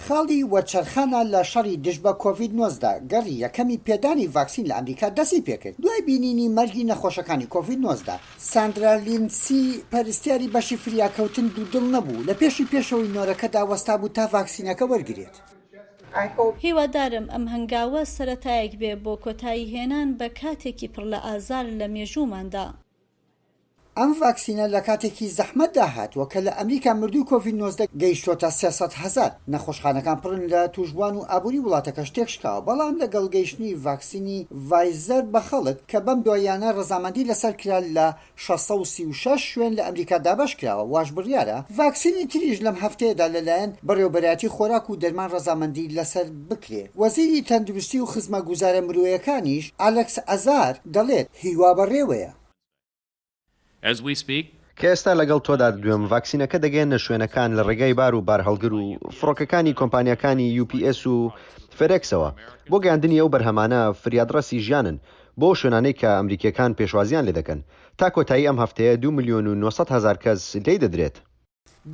خاڵی وەچەرخانە لە شەڕی دژ بە کۆڤید-19 گەڕی یەکەمی پێدانی ڤاکسین لە ئەمریکا دەستی پێکرد دوای بینینی مەرگی نەخۆشەکانی کۆڤید-19. ساندرا لینسی پەرستیاری بەشی فریاکەوتن دوودڵ نەبوو لە پێشەوەی نۆرەکەدا وەستا بوو تا ڤاکسینەکە وەرگرێت. هیوادارم ئەم هەنگاوە سەرەتایەک بێ بۆ کۆتایی هێنان بە کاتێکی پڕ لە ئازار لە مێژووماندا. ئەم ڤاکسینە لە کاتێکی زەحمەتدا هاتووە کە لە ئەمریکا مردووی کۆڤید-19 گەیشتۆتە 300,000. نەخۆشخانەکان پڕن لە توشبوان و ئابووری وڵاتەکە شتێک شکاوە، بەڵام لەگەڵ گەیشتنی ڤاکسینی ڤایزەر بە خەڵک کە بەم دواییانە ڕەزامەندی لەسەر کرا لە 636 شوێن لە ئەمریکا دابەش کراوە. واش بڕیارە ڤاکسینی تریش لەم هەفتەیەدا لەلایەن بەڕێوەبەرایەتی خۆراک و دەرمان ڕەزامەندی لەسەر بکرێ. وەزیری تەندروستی و خزمەتگوزارە مرۆییەکانیش ئالێکس ئازار دەڵێت هیوا بەڕێوەیە. کە ئێستا لەگەڵ تۆدا دوێم ڤاکسینەکە دەگەێنە شوێنەکان لە ڕێگای بار و بارهەڵگر و فڕۆکەکانی کۆمپانیەکانی UPS و فێرێکسەوە بۆ گەیاندنی ئەو بەرهەمانە فریادڕەسی ژیانن بۆ شوێنانەی کە ئەمریکیەکان پێشوازیان لێ دەکەن. تا کۆتایی ئەم هەفتەیە 2,900,000 کەس لێی دەدرێت.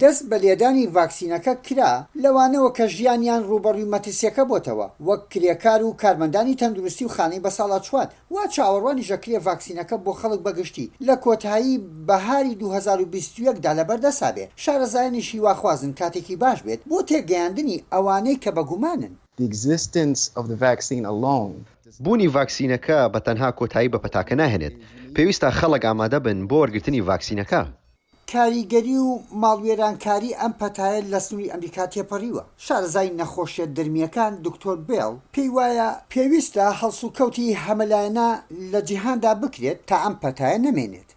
دەست بە لێدانی ڤاکسینەکە کرا لەوانەوە کە ژیانیان ڕوبەڕووی مەترسیەکە بۆتەوە، وەک کرێکار و کارمەندانی تەندروستی و خانەی بە ساڵات چوان. وا چاوەڕوانی ژەکرێ ڤاکسینەکە بۆ خەڵک بەگشتی لە کۆتایی بەهاری 2021دا لەبەردەسا بێ. شارەزایانیشی واخوازن کاتێکی باش بێت بۆ تێگەیاندنی ئەوانەی کە بەگومانن. بوونی ڤاکسینەکە بە تەنها کۆتایی بە پەتاکە ناهێنێت. پێویستە خەڵک ئامادە بن بۆ وەرگرتنی ڤاکسینەکە. کاریگەری و ماڵوێرانکاری ئەم پەتایە لە سنووری ئەمریکا تێپەڕیوە. شارەزای نەخۆشیە دەرمیەکان دکتۆر بێڵ پێی وایە پێویستە هەڵسوکەوتی هەمەلایەنە لە جیهاندا بکرێت تا ئەم پەتایە نەمێنێت.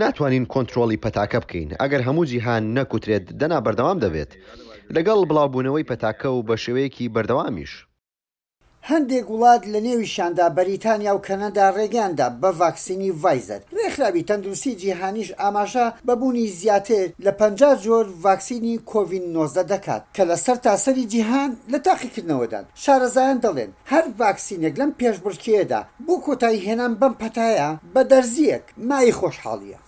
ناتوانین کۆنتترۆلی پەتاکە بکەین. ئەگەر هەموو جیهان نەکوترێت دەنا بەردەوام دەبێت لەگەڵ بڵاوبوونەوەی پەتاکە و بە شێوەیەکی بەردەوامیش. هەندێک وڵات لە نێویشاندا بەریتانیا و کەنەدا ڕێگەیاندا بە ڤاکسینی ڤایزەر. ڕێکخراوی تەندروستی جیهانیش ئاماژە بەبوونی زیاتر لە 50 جۆر ڤاکسینی کۆڤید-19 دەکات کە لە سەر تاسەری جیهان لە تاقیکردنەوەدان. شارەزایان دەڵێن هەر ڤاکسینێک لەم پێشبڕکێدا بۆ کۆتایی هێنان بەم پەتایە بە دەرزیەک مای خۆشحاڵیە.